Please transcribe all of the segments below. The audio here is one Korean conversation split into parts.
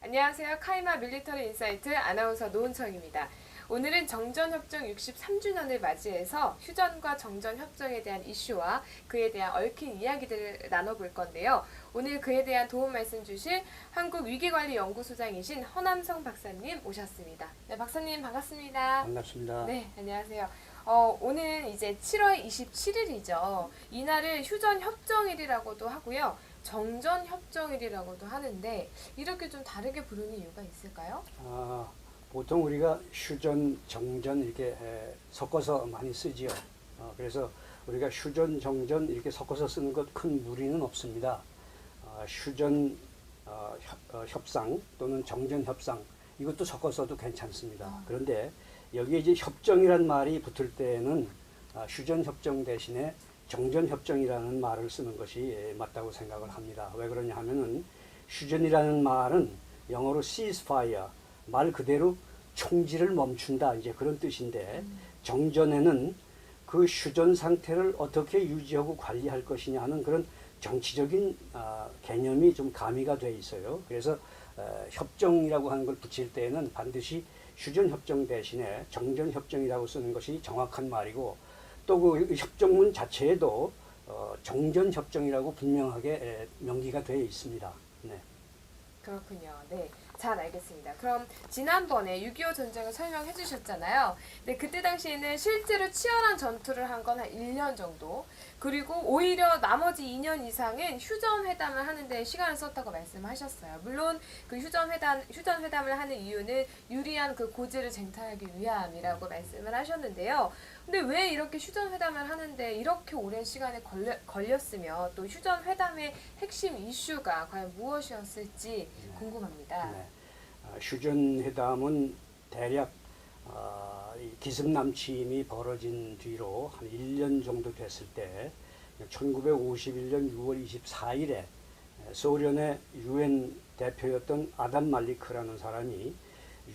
안녕하세요. 카이마 밀리터리 인사이트 아나운서 노은청입니다. 오늘은 정전협정 63주년을 맞이해서 휴전과 정전협정에 대한 이슈와 그에 대한 얽힌 이야기들을 나눠볼 건데요. 오늘 그에 대한 도움 말씀 주실 한국위기관리연구소장이신 허남성 박사님 오셨습니다. 네, 박사님 반갑습니다. 반갑습니다. 네, 안녕하세요. 오늘 이제 7월 27일이죠. 이날을 휴전협정일이라고도 하고요. 정전협정일이라고도 하는데 이렇게 좀 다르게 부르는 이유가 있을까요? 보통 우리가 휴전, 정전 이렇게 섞어서 많이 쓰지요. 그래서 우리가 휴전, 정전 이렇게 섞어서 쓰는 것 큰 무리는 없습니다. 휴전 협상 또는 정전 협상 이것도 섞어서도 괜찮습니다. 그런데 여기에 이제 협정이란 말이 붙을 때는 휴전 협정 대신에 정전 협정이라는 말을 쓰는 것이 맞다고 생각을 합니다. 왜 그러냐 하면은 휴전이라는 말은 영어로 ceasefire 말 그대로 총질을 멈춘다 이제 그런 뜻인데 정전에는 그 휴전 상태를 어떻게 유지하고 관리할 것이냐 하는 그런 정치적인 개념이 좀 가미가 돼 있어요. 그래서 협정이라고 하는 걸 붙일 때에는 반드시 휴전 협정 대신에 정전 협정이라고 쓰는 것이 정확한 말이고 또 그 협정문 자체에도 정전 협정이라고 분명하게 명기가 되어 있습니다. 네. 그렇군요. 네. 잘 알겠습니다. 그럼 지난번에 6.25 전쟁을 설명해 주셨잖아요. 네, 그때 당시에는 실제로 치열한 전투를 한 건 한 1년 정도, 그리고 오히려 나머지 2년 이상은 휴전회담을 하는데 시간을 썼다고 말씀하셨어요. 물론 그 휴전회담을 하는 이유는 유리한 그 고지를 쟁탈하기 위함이라고 말씀을 하셨는데요. 근데 왜 이렇게 휴전회담을 하는데 이렇게 오랜 시간이 걸렸으며 또 휴전회담의 핵심 이슈가 과연 무엇이었을지 궁금합니다. 네. 휴전회담은 대략 이 기습남침이 벌어진 뒤로 한 1년 정도 됐을 때 1951년 6월 24일에 소련의 유엔 대표였던 아담 말리크라는 사람이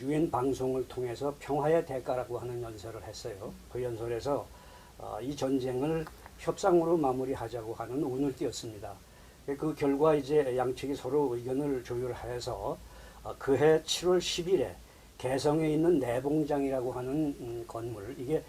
유엔 방송을 통해서 평화의 대가라고 하는 연설을 했어요. 그 연설에서 이 전쟁을 협상으로 마무리하자고 하는 운을 띄웠습니다. 그 결과 이제 양측이 서로 의견을 조율해서 그해 7월 10일에 개성에 있는 내봉장이라고 하는 건물, 이게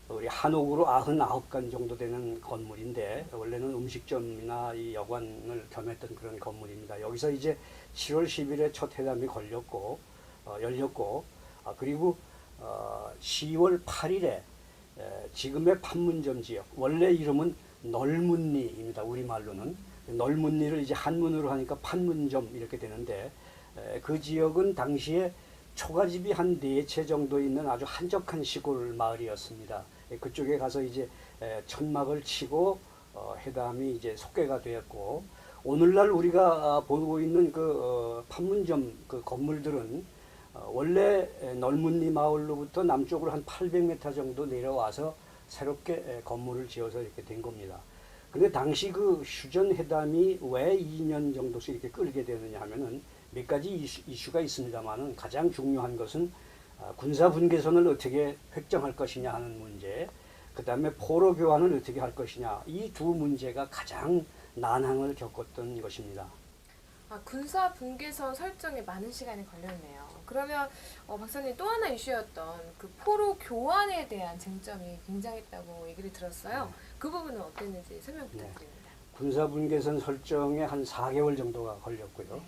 우리 한옥으로 99간 정도 되는 건물인데 원래는 음식점이나 이 여관을 겸했던 그런 건물입니다. 여기서 이제 7월 10일에 첫 회담이 열렸고 그리고 10월 8일에 지금의 판문점 지역, 원래 이름은 널문리입니다. 우리말로는 널문리를 이제 한문으로 하니까 판문점 이렇게 되는데 그 지역은 당시에 초가집이 한 4채 정도 있는 아주 한적한 시골 마을이었습니다. 그쪽에 가서 이제 천막을 치고 회담이 이제 속개가 되었고, 오늘날 우리가 보고 있는 그 판문점 그 건물들은 원래 널문리 마을로부터 남쪽으로 한 800m 정도 내려와서 새롭게 건물을 지어서 이렇게 된 겁니다. 근데 당시 그 휴전회담이 왜 2년 정도씩 이렇게 끌게 되느냐 하면은 몇 가지 이슈가 있습니다만은 가장 중요한 것은 군사 분계선을 어떻게 획정할 것이냐 하는 문제, 그 다음에 포로 교환을 어떻게 할 것이냐, 이 두 문제가 가장 난항을 겪었던 것입니다. 군사 분계선 설정에 많은 시간이 걸렸네요. 그러면 박사님 또 하나 이슈였던 그 포로 교환에 대한 쟁점이 굉장했다고 얘기를 들었어요. 그 부분은 어땠는지 설명 부탁드립니다. 군사 분계선 설정에 한 4개월 정도가 걸렸고요. 네.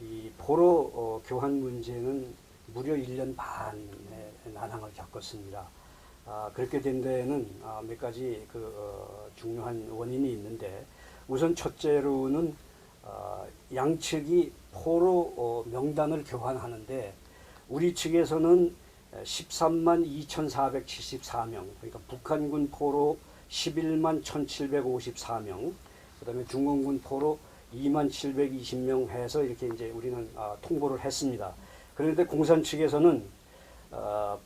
이 포로 교환 문제는 무려 1년 반의 난항을 겪었습니다. 그렇게 된 데에는 몇 가지 중요한 원인이 있는데, 우선 첫째로는 양측이 포로 명단을 교환하는데 우리 측에서는 13만 2,474명, 그러니까 북한군 포로 11만 1,754명, 그 다음에 중공군 포로 2만 720명 해서 이렇게 이제 우리는 통보를 했습니다. 그런데 공산 측에서는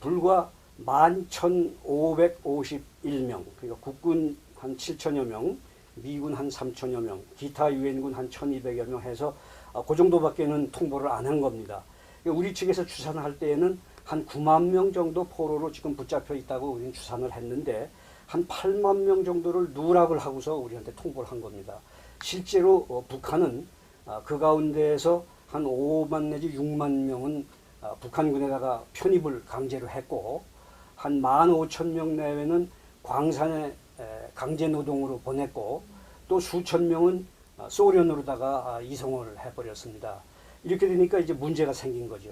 불과 11,551명, 그러니까 국군 한 7천여 명, 미군 한 3천여 명, 기타 유엔군 한 1,200여 명 해서 그 정도밖에는 통보를 안 한 겁니다. 우리 측에서 추산할 때에는 한 9만 명 정도 포로로 지금 붙잡혀 있다고 우리는 추산을 했는데 한 8만 명 정도를 누락을 하고서 우리한테 통보를 한 겁니다. 실제로 북한은 그 가운데에서 한 5만 내지 6만 명은 북한군에다가 편입을 강제로 했고 한 15,000명 내외는 광산에 강제 노동으로 보냈고 또 수천 명은 소련으로다가 이송을 해버렸습니다. 이렇게 되니까 이제 문제가 생긴 거죠.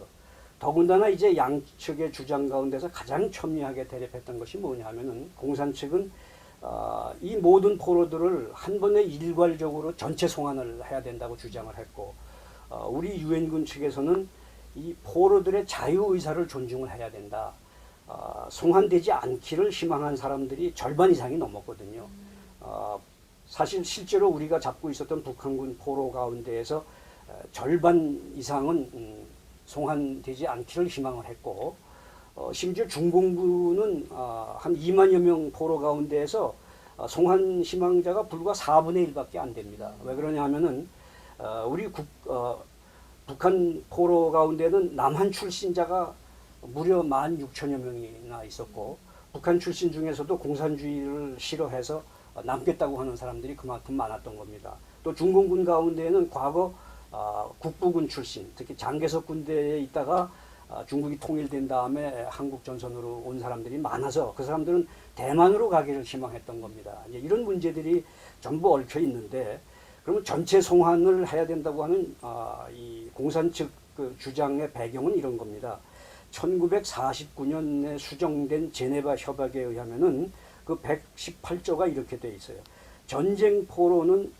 더군다나 이제 양측의 주장 가운데서 가장 첨예하게 대립했던 것이 뭐냐면은 공산 측은 이 모든 포로들을 한 번에 일괄적으로 전체 송환을 해야 된다고 주장을 했고 우리 유엔군 측에서는 이 포로들의 자유의사를 존중을 해야 된다. 송환되지 않기를 희망한 사람들이 절반 이상이 넘었거든요. 사실 실제로 우리가 잡고 있었던 북한군 포로 가운데에서 절반 이상은 송환되지 않기를 희망을 했고 심지어 중공군은 한 2만여 명 포로 가운데에서 송환 희망자가 불과 4분의 1밖에 안 됩니다. 왜 그러냐 하면은 우리 북한 포로 가운데는 남한 출신자가 무려 16,000여 명이나 있었고 북한 출신 중에서도 공산주의를 싫어해서 남겠다고 하는 사람들이 그만큼 많았던 겁니다. 또 중공군 가운데에는 과거 국부군 출신, 특히 장개석 군대에 있다가 중국이 통일된 다음에 한국 전선으로 온 사람들이 많아서 그 사람들은 대만으로 가기를 희망했던 겁니다. 이제 이런 문제들이 전부 얽혀 있는데 그러면 전체 송환을 해야 된다고 하는 이 공산 측 그 주장의 배경은 이런 겁니다. 1949년에 수정된 제네바 협약에 의하면은 그 118조가 이렇게 돼 있어요. 전쟁 포로는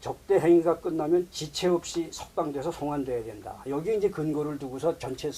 적대 행위가 끝나면 지체 없이 석방돼서 송환돼야 된다. 여기에 이제 근거를 두고서 전체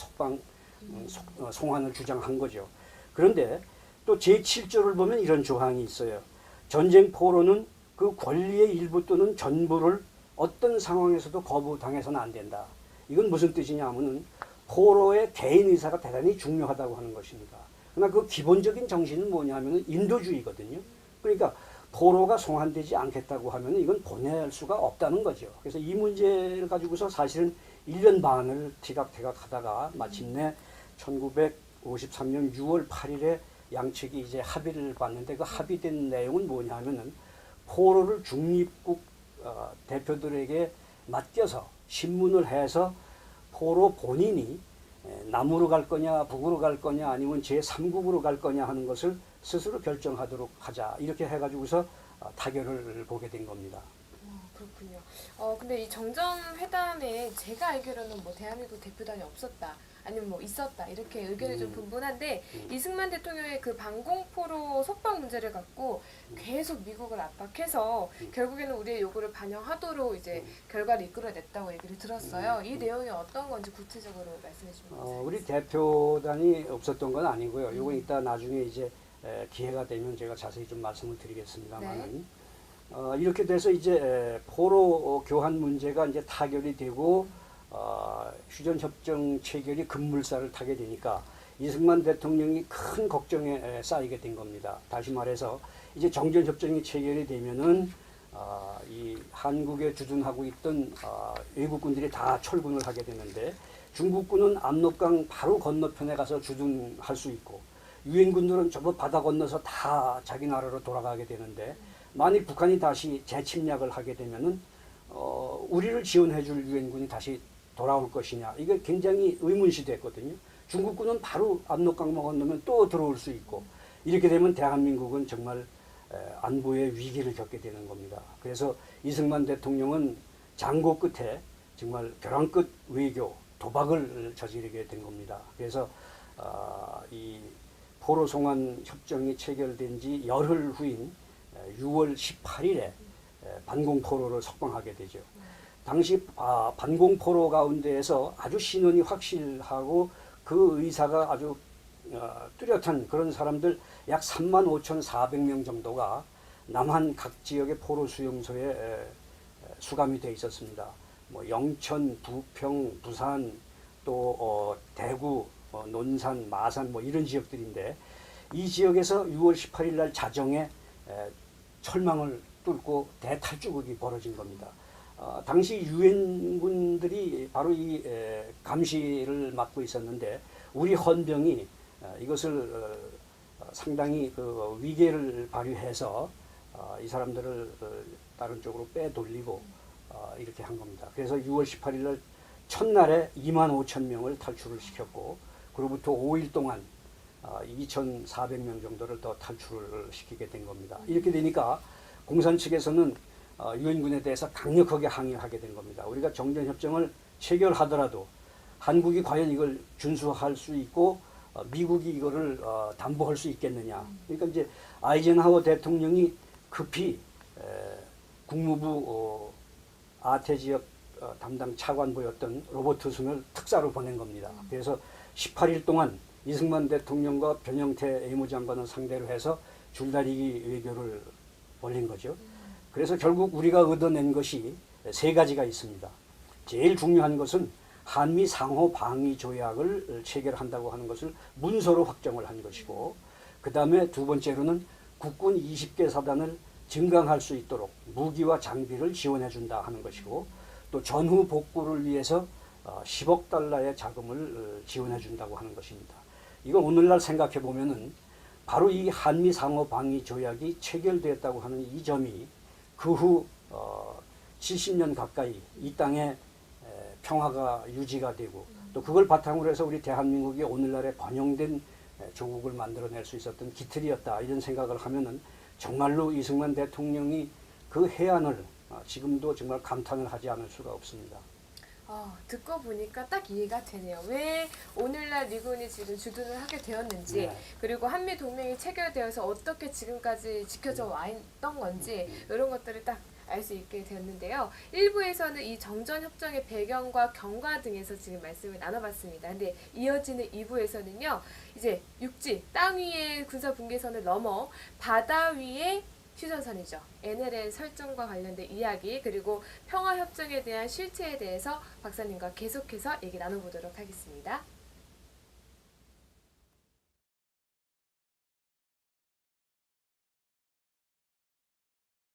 송환을 주장한 거죠. 그런데 또 제7조를 보면 이런 조항이 있어요. 전쟁 포로는 그 권리의 일부 또는 전부를 어떤 상황에서도 거부당해서는 안 된다. 이건 무슨 뜻이냐 하면은 포로의 개인 의사가 대단히 중요하다고 하는 것입니다. 그러나 그 기본적인 정신은 뭐냐 하면은 인도주의거든요. 그러니까 포로가 송환되지 않겠다고 하면 이건 보낼 수가 없다는 거죠. 그래서 이 문제를 가지고서 사실은 1년 반을 티각태각 하다가 마침내 1953년 6월 8일에 양측이 이제 합의를 봤는데 그 합의된 내용은 뭐냐 하면은 포로를 중립국 대표들에게 맡겨서 신문을 해서 포로 본인이 남으로 갈 거냐 북으로 갈 거냐 아니면 제3국으로 갈 거냐 하는 것을 스스로 결정하도록 하자 이렇게 해가지고서 타결을 보게 된 겁니다. 그렇군요. 근데 이 정정회담에 제가 알기로는 뭐 대한민국 대표단이 없었다. 아니면 뭐 있었다 이렇게 의견이 좀 분분한데 이승만 대통령의 그 방공포로 석방 문제를 갖고 계속 미국을 압박해서 결국에는 우리의 요구를 반영하도록 이제 결과를 이끌어냈다고 얘기를 들었어요. 이 내용이 어떤 건지 구체적으로 말씀해 주시면 감사하겠습니다. 우리 대표단이 없었던 건 아니고요. 이건 이따 나중에 이제 기회가 되면 제가 자세히 좀 말씀을 드리겠습니다만은 이렇게 돼서 이제 포로 교환 문제가 이제 타결이 되고 휴전협정 체결이 급물살을 타게 되니까 이승만 대통령이 큰 걱정에 쌓이게 된 겁니다. 다시 말해서 이제 정전협정이 체결이 되면은 이 한국에 주둔하고 있던 외국군들이 다 철군을 하게 되는데 중국군은 압록강 바로 건너편에 가서 주둔할 수 있고 유엔군들은 저거 바다 건너서 다 자기 나라로 돌아가게 되는데 만일 북한이 다시 재침략을 하게 되면은 우리를 지원해줄 유엔군이 다시 돌아올 것이냐 이게 굉장히 의문시됐거든요. 중국군은 바로 압록강 건너면 또 들어올 수 있고 이렇게 되면 대한민국은 정말 안보의 위기를 겪게 되는 겁니다. 그래서 이승만 대통령은 장고 끝에 정말 벼랑 끝 외교 도박을 저지르게 된 겁니다. 그래서 이 포로 송환 협정이 체결된 지 열흘 후인 6월 18일에 반공포로를 석방하게 되죠. 당시 반공포로 가운데에서 아주 신원이 확실하고 그 의사가 아주 뚜렷한 그런 사람들 약 35,400명 정도가 남한 각 지역의 포로 수용소에 수감이 돼 있었습니다. 뭐 영천, 부평, 부산, 또 대구, 논산, 마산 뭐 이런 지역들인데 이 지역에서 6월 18일 날 자정에 철망을 뚫고 대탈주극이 벌어진 겁니다. 당시 유엔군들이 바로 이 감시를 맡고 있었는데 우리 헌병이 이것을 상당히 그 위계를 발휘해서 이 사람들을 다른 쪽으로 빼돌리고 이렇게 한 겁니다. 그래서 6월 18일 날 첫날에 2만 5천 명을 탈출을 시켰고 그로부터 5일 동안 2,400명 정도를 더 탈출을 시키게 된 겁니다. 이렇게 되니까 공산 측에서는 유엔군에 대해서 강력하게 항의하게 된 겁니다. 우리가 정전협정을 체결하더라도 한국이 과연 이걸 준수할 수 있고 미국이 이거를 담보할 수 있겠느냐. 그러니까 이제 아이젠하워 대통령이 급히 국무부 아태 지역 담당 차관보였던 로버트슨을 특사로 보낸 겁니다. 그래서 18일 동안 이승만 대통령과 변형태 외무장관을 상대로 해서 줄다리기 외교를 벌린 거죠. 그래서 결국 우리가 얻어낸 것이 세 가지가 있습니다. 제일 중요한 것은 한미 상호 방위 조약을 체결한다고 하는 것을 문서로 확정을 한 것이고, 그 다음에 두 번째로는 국군 20개 사단을 증강할 수 있도록 무기와 장비를 지원해 준다 하는 것이고, 또 전후 복구를 위해서 10억 달러의 자금을 지원해 준다고 하는 것입니다. 이거 오늘날 생각해 보면은 바로 이 한미 상호 방위 조약이 체결되었다고 하는 이 점이 그 후 70년 가까이 이 땅에 평화가 유지가 되고 또 그걸 바탕으로 해서 우리 대한민국이 오늘날의 번영된 조국을 만들어낼 수 있었던 기틀이었다, 이런 생각을 하면은 정말로 이승만 대통령이 그 해안을 지금도 정말 감탄을 하지 않을 수가 없습니다. 듣고 보니까 딱 이해가 되네요. 왜 오늘날 미군이 지금 주둔을 하게 되었는지, 네. 그리고 한미 동맹이 체결되어서 어떻게 지금까지 지켜져 와 있던 건지, 이런 것들을 딱 알 수 있게 되었는데요. 1부에서는 이 정전협정의 배경과 경과 등에서 지금 말씀을 나눠봤습니다. 근데 이어지는 2부에서는요, 이제 육지, 땅 위의 군사분계선을 넘어 바다 위의 휴전선이죠. NLL 설정과 관련된 이야기, 그리고 평화협정에 대한 실체에 대해서 박사님과 계속해서 얘기 나눠보도록 하겠습니다.